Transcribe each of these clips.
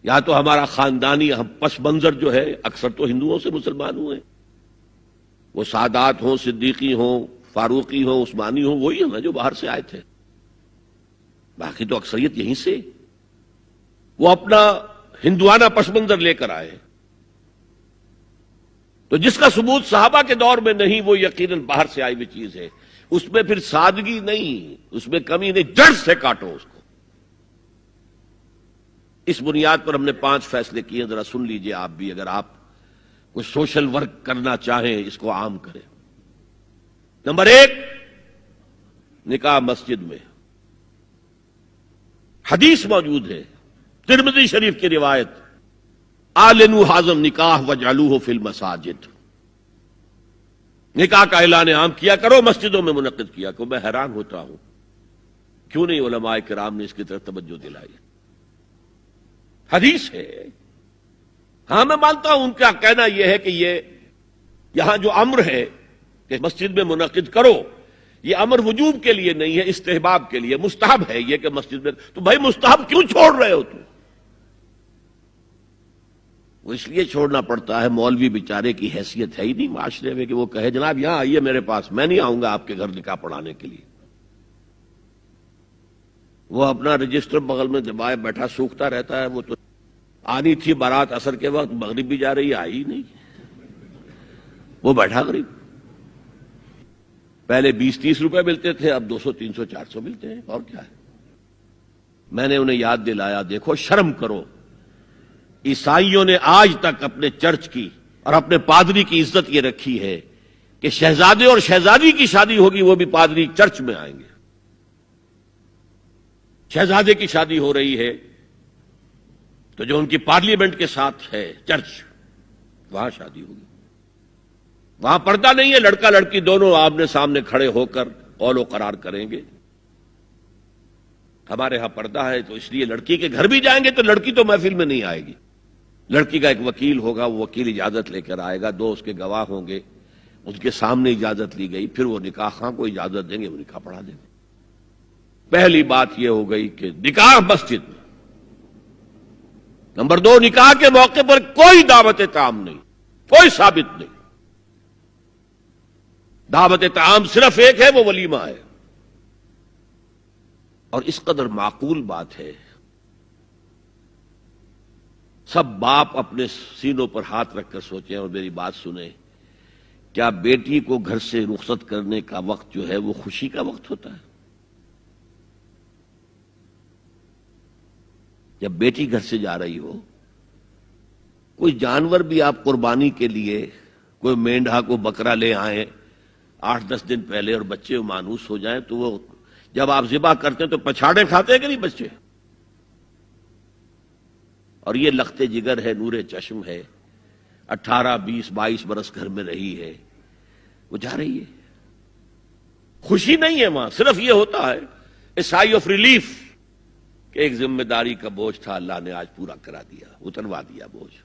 یا تو ہمارا خاندانی پس منظر جو ہے، اکثر تو ہندوؤں سے مسلمان ہوئے، وہ سادات ہوں، صدیقی ہوں، فاروقی ہوں، عثمانی ہوں، وہی ہیں نا جو باہر سے آئے تھے، باقی تو اکثریت یہیں سے، وہ اپنا ہندوانہ پس منظر لے کر آئے. تو جس کا ثبوت صحابہ کے دور میں نہیں، وہ یقیناً باہر سے آئی ہوئی چیز ہے. اس میں پھر سادگی نہیں، اس میں کمی نہیں، جڑ سے کاٹو اس کو. اس بنیاد پر ہم نے 5 فیصلے کیے، ذرا سن لیجئے آپ بھی، اگر آپ کوئی سوشل ورک کرنا چاہیں اس کو عام کریں. نمبر 1، نکاح مسجد میں. حدیث موجود ہے، ترمذی شریف کی روایت، اعلنوا ھذا النکاح واجعلوہ فی المساجد. نکاح کا اعلان عام کیا کرو، مسجدوں میں منعقد کیا کرو. میں حیران ہوتا ہوں کیوں نہیں علماء کرام نے اس کی طرف توجہ دلائی. حدیث ہے. ہاں میں مانتا ہوں ان کا کہنا یہ ہے کہ یہ یہاں جو امر ہے کہ مسجد میں منعقد کرو، یہ امر وجوب کے لیے نہیں ہے، استحباب کے لیے. مستحب ہے یہ کہ مسجد میں، تو بھائی مستحب کیوں چھوڑ رہے ہو تم؟ وہ اس لیے چھوڑنا پڑتا ہے، مولوی بیچارے کی حیثیت ہے ہی نہیں معاشرے میں کہ وہ کہے جناب یہاں آئیے میرے پاس، میں نہیں آؤں گا آپ کے گھر نکاح پڑھانے کے لیے. وہ اپنا رجسٹر بغل میں دبائے بیٹھا سوکھتا رہتا ہے. وہ تو آنی تھی بارات عصر کے وقت، مغرب بھی جا رہی ہے، آئی ہی نہیں، وہ بیٹھا غریب. پہلے 20-30 روپے ملتے تھے، اب 200 300 400 ملتے ہیں، اور کیا ہے. میں نے انہیں یاد دلایا، دیکھو شرم کرو. عیسائیوں نے آج تک اپنے چرچ کی اور اپنے پادری کی عزت یہ رکھی ہے کہ شہزادے اور شہزادی کی شادی ہوگی وہ بھی پادری چرچ میں آئیں گے. شہزادے کی شادی ہو رہی ہے تو جو ان کی پارلیمنٹ کے ساتھ ہے چرچ، وہاں شادی ہوگی. وہاں پردہ نہیں ہے، لڑکا لڑکی دونوں آمنے سامنے کھڑے ہو کر قول و قرار کریں گے. ہمارے ہاں پردہ ہے تو اس لیے لڑکی کے گھر بھی جائیں گے تو لڑکی تو محفل میں نہیں آئے گی. لڑکی کا ایک وکیل ہوگا، وہ وکیل اجازت لے کر آئے گا، 2 اس کے گواہ ہوں گے، ان کے سامنے اجازت لی گئی، پھر وہ نکاح خواہ کو اجازت دیں گے، وہ نکاح پڑھا دیں گے. پہلی بات یہ ہو گئی کہ نکاح مسجد میں. نمبر 2، نکاح کے موقع پر کوئی دعوت طعام نہیں، کوئی ثابت نہیں. دعوت طعام صرف ایک ہے، وہ ولیمہ ہے. اور اس قدر معقول بات ہے، سب باپ اپنے سینوں پر ہاتھ رکھ کر سوچیں اور میری بات سنیں. کیا بیٹی کو گھر سے رخصت کرنے کا وقت جو ہے وہ خوشی کا وقت ہوتا ہے؟ جب بیٹی گھر سے جا رہی ہو، کوئی جانور بھی آپ قربانی کے لیے، کوئی مینڈھا کو بکرا لے آئیں 8-10 دن پہلے اور بچے مانوس ہو جائیں تو وہ جب آپ ذبح کرتے ہیں تو پچھاڑے کھاتے ہیں کہ نہیں بچے؟ اور یہ لخت جگر ہے، نور چشم ہے، 18 20 22 برس گھر میں رہی ہے، وہ جا رہی ہے. خوشی نہیں ہے وہاں، صرف یہ ہوتا ہے اے سائی آف ریلیف کہ ایک ذمہ داری کا بوجھ تھا، اللہ نے آج پورا کرا دیا، اتروا دیا بوجھ.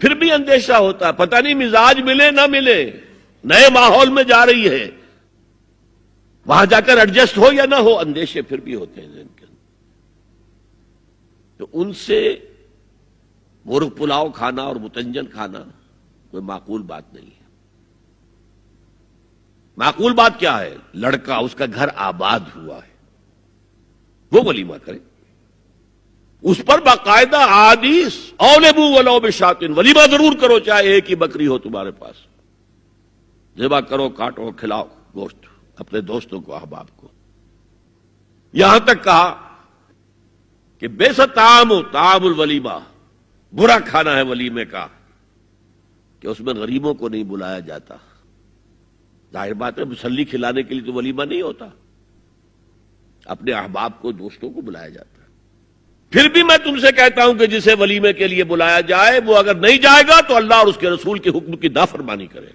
پھر بھی اندیشہ ہوتا ہے، پتہ نہیں مزاج ملے نہ ملے، نئے ماحول میں جا رہی ہے، وہاں جا کر ایڈجسٹ ہو یا نہ ہو، اندیشے پھر بھی ہوتے ہیں ذہن کے اندر. تو ان سے مرغ پلاؤ کھانا اور متنجن کھانا کوئی معقول بات نہیں ہے. معقول بات کیا ہے؟ لڑکا، اس کا گھر آباد ہوا ہے، وہ ولیمہ کرے، اس پر باقاعدہ احادیث اولبو ولو بشاۃ، ولیمہ ضرور کرو چاہے ایک ہی بکری ہو تمہارے پاس، ذبح کرو، کاٹو، کھلاؤ گوشت اپنے دوستوں کو، احباب کو. یہاں تک کہا کہ بیس طعام الولیمہ، برا کھانا ہے ولیمے کا کہ اس میں غریبوں کو نہیں بلایا جاتا. ظاہر بات ہے مسلی کھلانے کے لیے تو ولیمہ نہیں ہوتا، اپنے احباب کو، دوستوں کو بلایا جاتا ہے. پھر بھی میں تم سے کہتا ہوں کہ جسے ولیمے کے لیے بلایا جائے وہ اگر نہیں جائے گا تو اللہ اور اس کے رسول کے حکم کی نافرمانی کرے.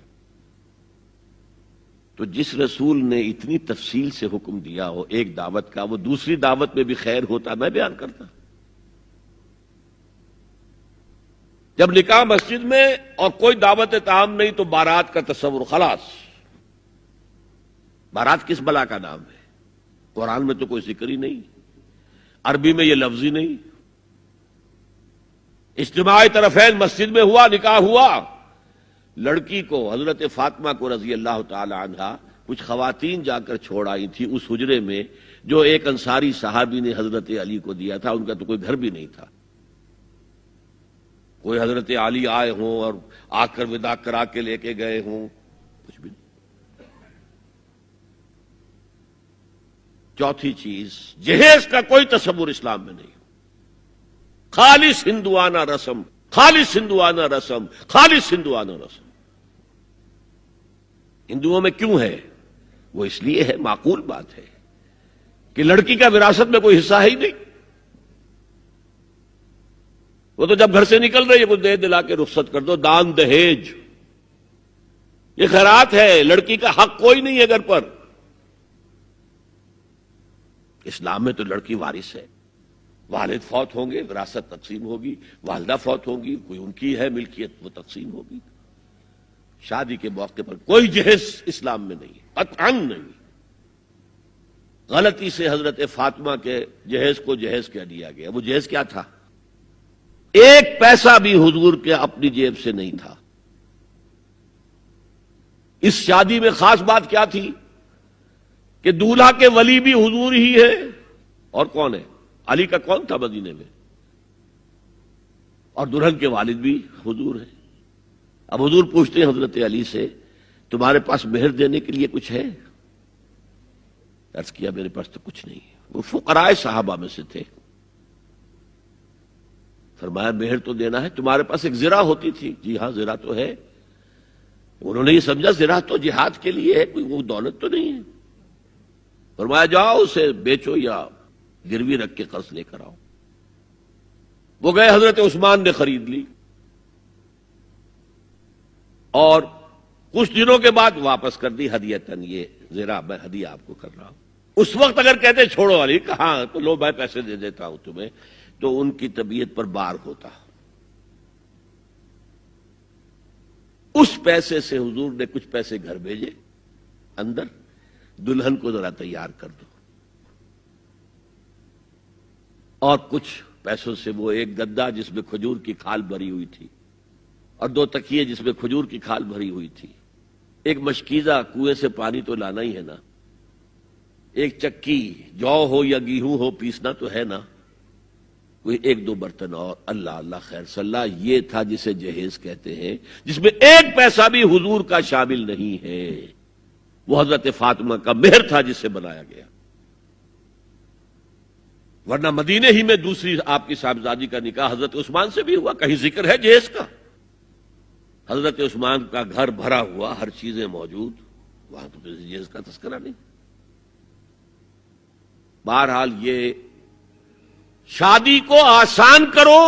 تو جس رسول نے اتنی تفصیل سے حکم دیا ہو ایک دعوت کا، وہ دوسری دعوت میں بھی خیر ہوتا میں بیان کرتا. جب نکاح مسجد میں اور کوئی دعوت طعام نہیں تو بارات کا تصور خلاص. بارات کس بلا کا نام ہے؟ قرآن میں تو کوئی ذکر ہی نہیں، عربی میں یہ لفظ ہی نہیں. اجتماع طرفین مسجد میں ہوا، نکاح ہوا. لڑکی کو، حضرت فاطمہ کو رضی اللہ تعالی عنہا، کچھ خواتین جا کر چھوڑ آئی تھی اس حجرے میں جو ایک انصاری صحابی نے حضرت علی کو دیا تھا. ان کا تو کوئی گھر بھی نہیں تھا. کوئی حضرت علی آئے ہوں اور آ کر وداع کرا کے لے کے گئے ہوں، کچھ بھی نہیں. چوتھی چیز، جہیز کا کوئی تصور اسلام میں نہیں. خالص ہندوانہ رسم، خالص ہندوانہ رسم، خالص ہندوانہ رسم. ہندوؤں میں کیوں ہے؟ وہ اس لیے ہے، معقول بات ہے کہ لڑکی کا وراثت میں کوئی حصہ ہے ہی نہیں. وہ تو جب گھر سے نکل رہی ہے کچھ دے دلا کے رخصت کر دو. دان دہیج یہ خیرات ہے، لڑکی کا حق کوئی نہیں ہے گھر پر. اسلام میں تو لڑکی وارث ہے. والد فوت ہوں گے، وراثت تقسیم ہوگی. والدہ فوت ہوں گی، کوئی ان کی ہے ملکیت، وہ تقسیم ہوگی. شادی کے موقع پر کوئی جہیز اسلام میں نہیں ہے، قطعاً نہیں. غلطی سے حضرت فاطمہ کے جہیز کو جہیز کیا دیا گیا. وہ جہیز کیا تھا؟ ایک پیسہ بھی حضور کے اپنی جیب سے نہیں تھا. اس شادی میں خاص بات کیا تھی کہ دولہا کے ولی بھی حضور ہی ہے. اور کون ہے؟ علی کا کون تھا مدینے میں؟ اور دلہن کے والد بھی حضور ہے. اب حضور پوچھتے ہیں حضرت علی سے، تمہارے پاس مہر دینے کے لیے کچھ ہے؟ عرض کیا میرے پاس تو کچھ نہیں. وہ فقراء صحابہ میں سے تھے. فرمایا مہر تو دینا ہے. تمہارے پاس ایک زرہ ہوتی تھی؟ جی ہاں زرہ تو ہے. انہوں نے یہ سمجھا زرہ تو جہاد کے لیے ہے، کوئی وہ دولت تو نہیں ہے. فرمایا جاؤ اسے بیچو یا گروی رکھ کے قرض لے کر آؤ. وہ گئے، حضرت عثمان نے خرید لی اور کچھ دنوں کے بعد واپس کر دی ہدیتاً. یہ زرہ میں ہدیہ آپ کو کر رہا ہوں. اس وقت اگر کہتے چھوڑو علی، کہاں تو لو میں پیسے دے دیتا ہوں تمہیں، تو ان کی طبیعت پر بار ہوتا. اس پیسے سے حضور نے کچھ پیسے گھر بھیجے اندر، دلہن کو ذرا تیار کر دو. اور کچھ پیسوں سے وہ ایک گدا جس میں کھجور کی کھال بھری ہوئی تھی، اور 2 تکیے جس میں کھجور کی کھال بھری ہوئی تھی، ایک مشکیزہ، کنویں سے پانی تو لانا ہی ہے نا، ایک چکی، جو ہو یا گیہوں ہو پیسنا تو ہے نا، کوئی 1-2 برتن اور. اللہ اللہ خیر صلی اللہ. یہ تھا جسے جہیز کہتے ہیں، جس میں ایک پیسہ بھی حضور کا شامل نہیں ہے. وہ حضرت فاطمہ کا مہر تھا جس سے بنایا گیا. ورنہ مدینے ہی میں دوسری آپ کی صاحبزادی کا نکاح حضرت عثمان سے بھی ہوا. کہیں ذکر ہے جہیز کا؟ حضرت عثمان کا گھر بھرا ہوا، ہر چیزیں موجود، وہاں تو جہیز کا تذکرہ نہیں. بہرحال یہ شادی کو آسان کرو،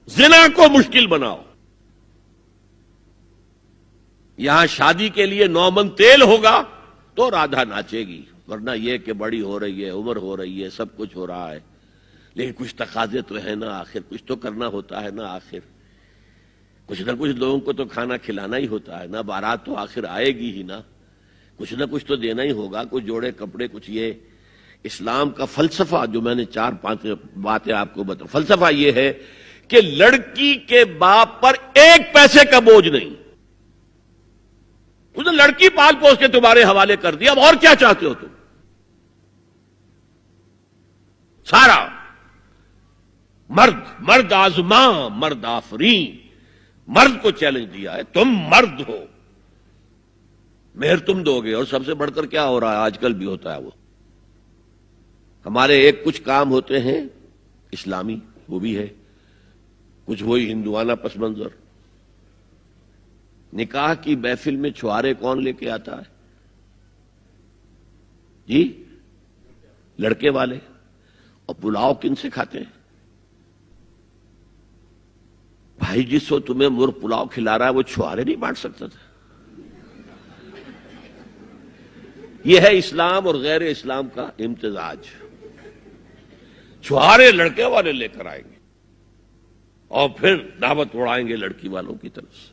زنا کو مشکل بناؤ. یہاں شادی کے لیے 9 من تیل ہوگا تو رادھا ناچے گی. ورنہ یہ کہ بڑی ہو رہی ہے، عمر ہو رہی ہے، سب کچھ ہو رہا ہے، لیکن کچھ تقاضے تو ہے نا، آخر کچھ تو کرنا ہوتا ہے نا. آخر کچھ نہ کچھ لوگوں کو تو کھانا کھلانا ہی ہوتا ہے نا. بارات تو آخر آئے گی ہی نا، کچھ نہ کچھ تو دینا ہی ہوگا. کچھ جوڑے کپڑے، کچھ. یہ اسلام کا فلسفہ جو میں نے 4-5 باتیں آپ کو بتا، فلسفہ یہ ہے کہ لڑکی کے باپ پر ایک پیسے کا بوجھ نہیں. اس نے لڑکی پال پوس کے تمہارے حوالے کر دیا، اب اور کیا چاہتے ہو تم؟ سارا مرد آزماں، مرد آفرین، مرد کو چیلنج دیا ہے، تم مرد ہو، مہر تم دو گے. اور سب سے بڑھ کر کیا ہو رہا ہے آج کل بھی ہوتا ہے، وہ ہمارے ایک کچھ کام ہوتے ہیں اسلامی، وہ بھی ہے، کچھ وہی ہندوانہ پس منظر. نکاح کی محفل میں چھوارے کون لے کے آتا ہے؟ جی لڑکے والے. اور پلاؤ کن سے کھاتے ہیں؟ بھائی جس کو تمہیں مرغ پلاؤ کھلا رہا ہے وہ چھوارے نہیں بانٹ سکتا تھا؟ یہ ہے اسلام اور غیر اسلام کا امتزاج. چھوارے لڑکے والے لے کر آئیں گے اور پھر دعوت اڑائیں گے لڑکی والوں کی طرف سے.